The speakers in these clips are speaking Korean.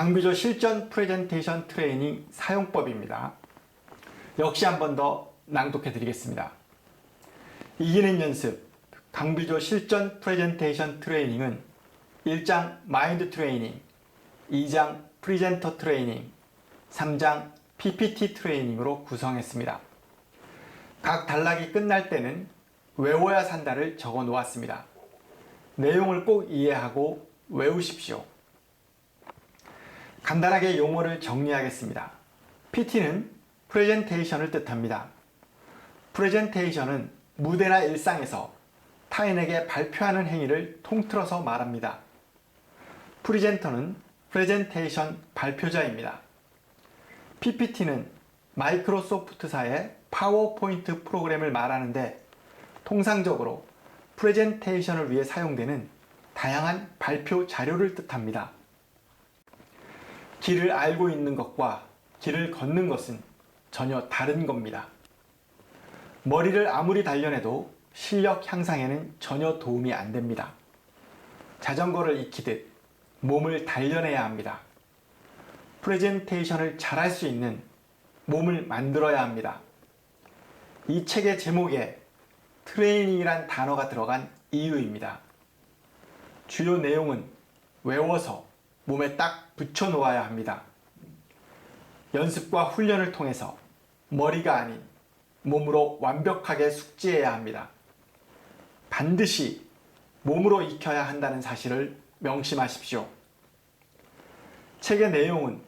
강비조 실전 프레젠테이션 트레이닝 사용법입니다. 역시 한 번 더 낭독해 드리겠습니다. 이기는 연습 강비조 실전 프레젠테이션 트레이닝은 1장 마인드 트레이닝, 2장 프리젠터 트레이닝, 3장 PPT 트레이닝으로 구성했습니다. 각 단락이 끝날 때는 외워야 산다를 적어 놓았습니다. 내용을 꼭 이해하고 외우십시오. 간단하게 용어를 정리하겠습니다. PT는 프레젠테이션을 뜻합니다. 프레젠테이션은 무대나 일상에서 타인에게 발표하는 행위를 통틀어서 말합니다. 프리젠터는 프레젠테이션 발표자입니다. PPT는 마이크로소프트사의 파워포인트 프로그램을 말하는데 통상적으로 프레젠테이션을 위해 사용되는 다양한 발표 자료를 뜻합니다. 길을 알고 있는 것과 길을 걷는 것은 전혀 다른 겁니다. 머리를 아무리 단련해도 실력 향상에는 전혀 도움이 안 됩니다. 자전거를 익히듯 몸을 단련해야 합니다. 프레젠테이션을 잘할 수 있는 몸을 만들어야 합니다. 이 책의 제목에 트레이닝이란 단어가 들어간 이유입니다. 주요 내용은 외워서 몸에 딱 붙여 놓아야 합니다. 연습과 훈련을 통해서 머리가 아닌 몸으로 완벽하게 숙지해야 합니다. 반드시 몸으로 익혀야 한다는 사실을 명심하십시오. 책의 내용은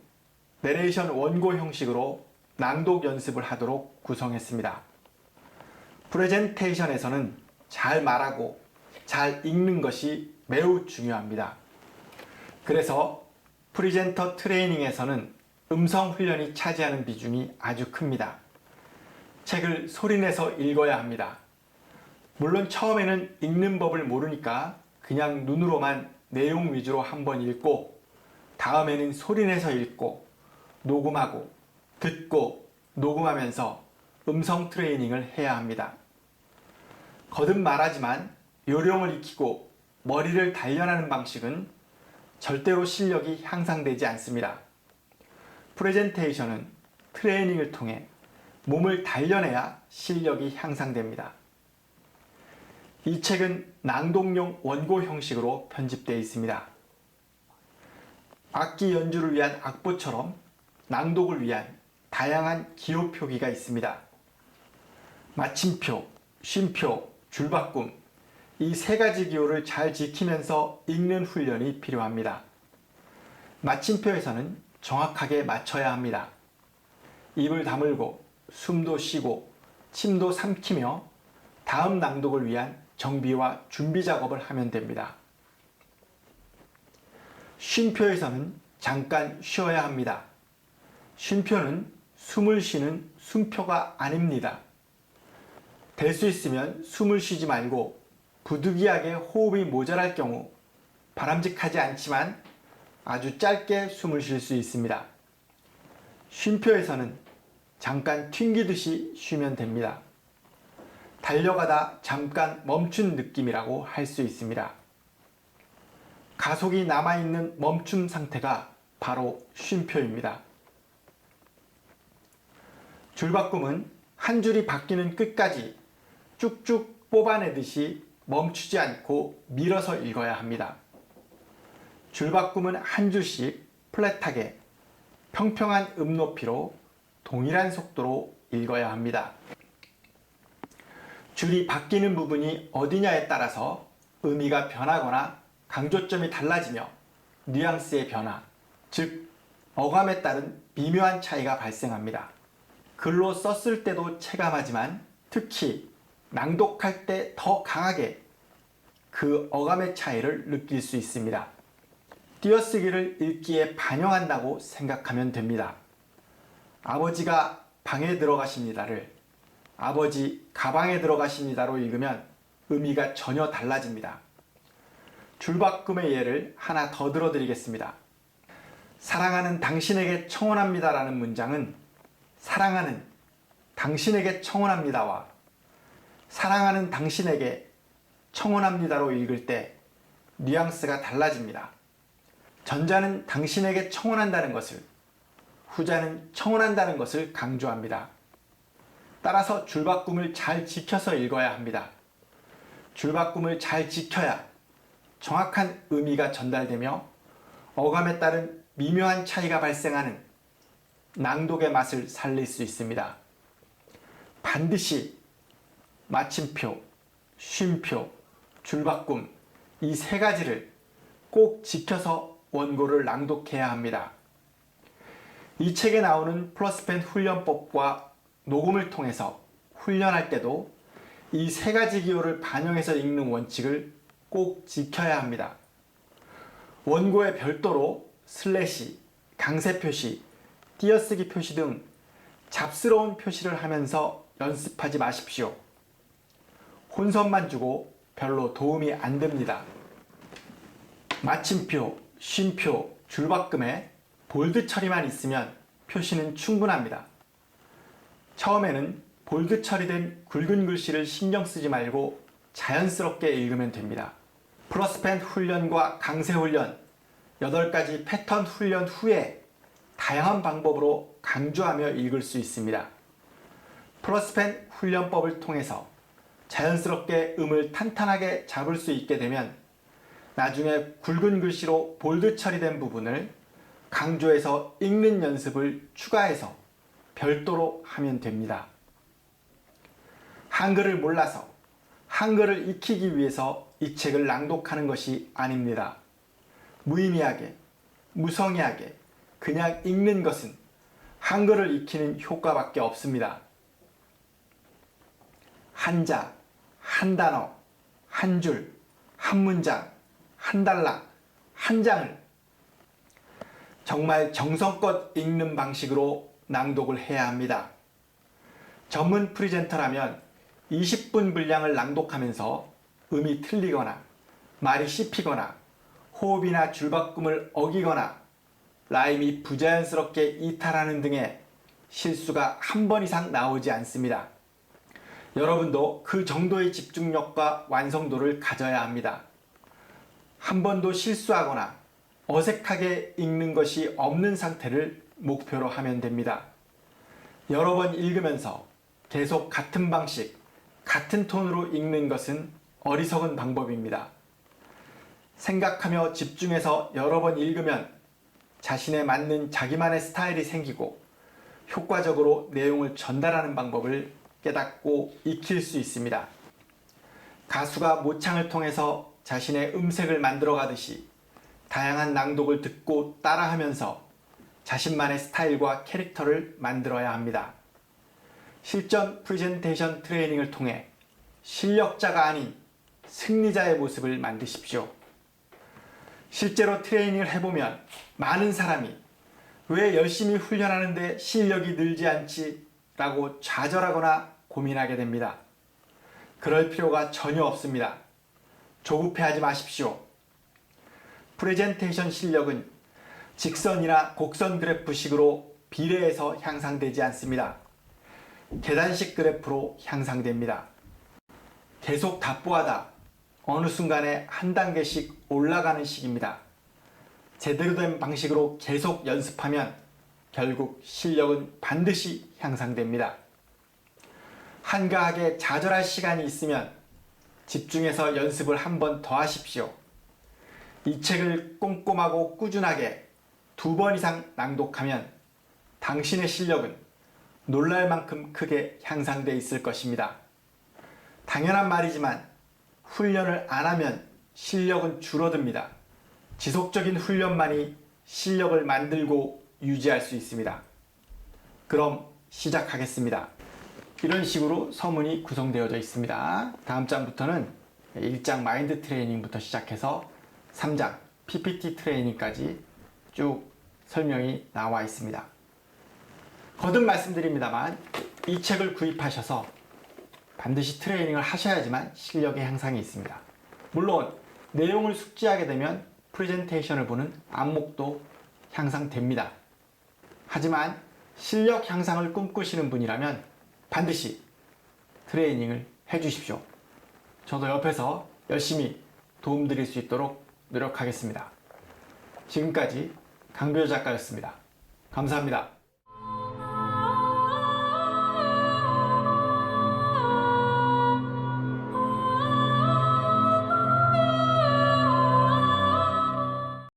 내레이션 원고 형식으로 낭독 연습을 하도록 구성했습니다. 프레젠테이션에서는 잘 말하고 잘 읽는 것이 매우 중요합니다. 그래서 프리젠터 트레이닝에서는 음성 훈련이 차지하는 비중이 아주 큽니다. 책을 소리내서 읽어야 합니다. 물론 처음에는 읽는 법을 모르니까 그냥 눈으로만 내용 위주로 한번 읽고 다음에는 소리내서 읽고 녹음하고 듣고 녹음하면서 음성 트레이닝을 해야 합니다. 거듭 말하지만 요령을 익히고 머리를 단련하는 방식은 절대로 실력이 향상되지 않습니다. 프레젠테이션은 트레이닝을 통해 몸을 단련해야 실력이 향상됩니다. 이 책은 낭독용 원고 형식으로 편집되어 있습니다. 악기 연주를 위한 악보처럼 낭독을 위한 다양한 기호 표기가 있습니다. 마침표, 쉼표, 줄바꿈 이 세 가지 기호를 잘 지키면서 읽는 훈련이 필요합니다. 마침표에서는 정확하게 맞춰야 합니다. 입을 다물고 숨도 쉬고 침도 삼키며 다음 낭독을 위한 정비와 준비 작업을 하면 됩니다. 쉼표에서는 잠깐 쉬어야 합니다. 쉼표는 숨을 쉬는 숨표가 아닙니다. 될 수 있으면 숨을 쉬지 말고 부득이하게 호흡이 모자랄 경우 바람직하지 않지만 아주 짧게 숨을 쉴 수 있습니다. 쉼표에서는 잠깐 튕기듯이 쉬면 됩니다. 달려가다 잠깐 멈춘 느낌이라고 할 수 있습니다. 가속이 남아있는 멈춤 상태가 바로 쉼표입니다. 줄바꿈은 한 줄이 바뀌는 끝까지 쭉쭉 뽑아내듯이 멈추지 않고 밀어서 읽어야 합니다. 줄바꿈은 한 줄씩 플랫하게 평평한 높이로 동일한 속도로 읽어야 합니다. 줄이 바뀌는 부분이 어디냐에 따라서 의미가 변하거나 강조점이 달라지며 뉘앙스의 변화, 즉 어감에 따른 미묘한 차이가 발생합니다. 글로 썼을 때도 체감하지만 특히 낭독할 때 더 강하게 그 어감의 차이를 느낄 수 있습니다. 띄어쓰기를 읽기에 반영한다고 생각하면 됩니다. 아버지가 방에 들어가십니다를 아버지 가방에 들어가십니다로 읽으면 의미가 전혀 달라집니다. 줄바꿈의 예를 하나 더 들어드리겠습니다. 사랑하는 당신에게 청혼합니다 라는 문장은 사랑하는 당신에게 청혼합니다와 사랑하는 당신에게 청혼합니다로 읽을 때 뉘앙스가 달라집니다. 전자는 당신에게 청혼한다는 것을, 후자는 청혼한다는 것을 강조합니다. 따라서 줄바꿈을 잘 지켜서 읽어야 합니다. 줄바꿈을 잘 지켜야 정확한 의미가 전달되며 어감에 따른 미묘한 차이가 발생하는 낭독의 맛을 살릴 수 있습니다. 반드시 마침표, 쉼표, 줄바꿈 이 세 가지를 꼭 지켜서 원고를 낭독해야 합니다. 이 책에 나오는 플러스펜 훈련법과 녹음을 통해서 훈련할 때도 이 세 가지 기호를 반영해서 읽는 원칙을 꼭 지켜야 합니다. 원고에 별도로 슬래시, 강세 표시, 띄어쓰기 표시 등 잡스러운 표시를 하면서 연습하지 마십시오. 혼선만 주고 별로 도움이 안 됩니다. 마침표, 쉼표, 줄바꿈에 볼드 처리만 있으면 표시는 충분합니다. 처음에는 볼드 처리된 굵은 글씨를 신경 쓰지 말고 자연스럽게 읽으면 됩니다. 플러스펜 훈련과 강세 훈련, 8가지 패턴 훈련 후에 다양한 방법으로 강조하며 읽을 수 있습니다. 플러스펜 훈련법을 통해서 자연스럽게 음을 탄탄하게 잡을 수 있게 되면 나중에 굵은 글씨로 볼드 처리된 부분을 강조해서 읽는 연습을 추가해서 별도로 하면 됩니다. 한글을 몰라서 한글을 익히기 위해서 이 책을 낭독하는 것이 아닙니다. 무의미하게, 무성의하게 그냥 읽는 것은 한글을 익히는 효과밖에 없습니다. 한 자, 한 단어, 한 줄, 한 문장, 한 단락, 한 장을 정말 정성껏 읽는 방식으로 낭독을 해야 합니다. 전문 프리젠터라면 20분 분량을 낭독하면서 음이 틀리거나 말이 씹히거나 호흡이나 줄바꿈을 어기거나 라임이 부자연스럽게 이탈하는 등의 실수가 한 번 이상 나오지 않습니다. 여러분도 그 정도의 집중력과 완성도를 가져야 합니다. 한 번도 실수하거나 어색하게 읽는 것이 없는 상태를 목표로 하면 됩니다. 여러 번 읽으면서 계속 같은 방식, 같은 톤으로 읽는 것은 어리석은 방법입니다. 생각하며 집중해서 여러 번 읽으면 자신에 맞는 자기만의 스타일이 생기고 효과적으로 내용을 전달하는 방법을 깨닫고 익힐 수 있습니다. 가수가 모창을 통해서 자신의 음색을 만들어 가듯이 다양한 낭독을 듣고 따라하면서 자신만의 스타일과 캐릭터를 만들어야 합니다. 실전 프레젠테이션 트레이닝을 통해 실력자가 아닌 승리자의 모습을 만드십시오. 실제로 트레이닝을 해보면 많은 사람이 왜 열심히 훈련하는데 실력이 늘지 않지? 라고 좌절하거나 고민하게 됩니다. 그럴 필요가 전혀 없습니다. 조급해하지 마십시오. 프레젠테이션 실력은 직선이나 곡선 그래프식으로 비례해서 향상되지 않습니다. 계단식 그래프로 향상됩니다. 계속 답보하다 어느 순간에 한 단계씩 올라가는 식입니다. 제대로 된 방식으로 계속 연습하면 결국 실력은 반드시 향상됩니다. 한가하게 좌절할 시간이 있으면 집중해서 연습을 한 번 더 하십시오. 이 책을 꼼꼼하고 꾸준하게 2번 이상 낭독하면 당신의 실력은 놀랄 만큼 크게 향상되어 있을 것입니다. 당연한 말이지만 훈련을 안 하면 실력은 줄어듭니다. 지속적인 훈련만이 실력을 만들고 유지할 수 있습니다. 그럼 시작하겠습니다. 이런 식으로 서문이 구성되어져 있습니다. 다음 장부터는 1장 마인드 트레이닝부터 시작해서 3장 PPT 트레이닝까지 쭉 설명이 나와 있습니다. 거듭 말씀드립니다만 이 책을 구입하셔서 반드시 트레이닝을 하셔야지만 실력의 향상이 있습니다. 물론 내용을 숙지하게 되면 프레젠테이션을 보는 안목도 향상됩니다. 하지만 실력 향상을 꿈꾸시는 분이라면 반드시 트레이닝을 해주십시오. 저도 옆에서 열심히 도움드릴 수 있도록 노력하겠습니다. 지금까지 강별 작가였습니다. 감사합니다.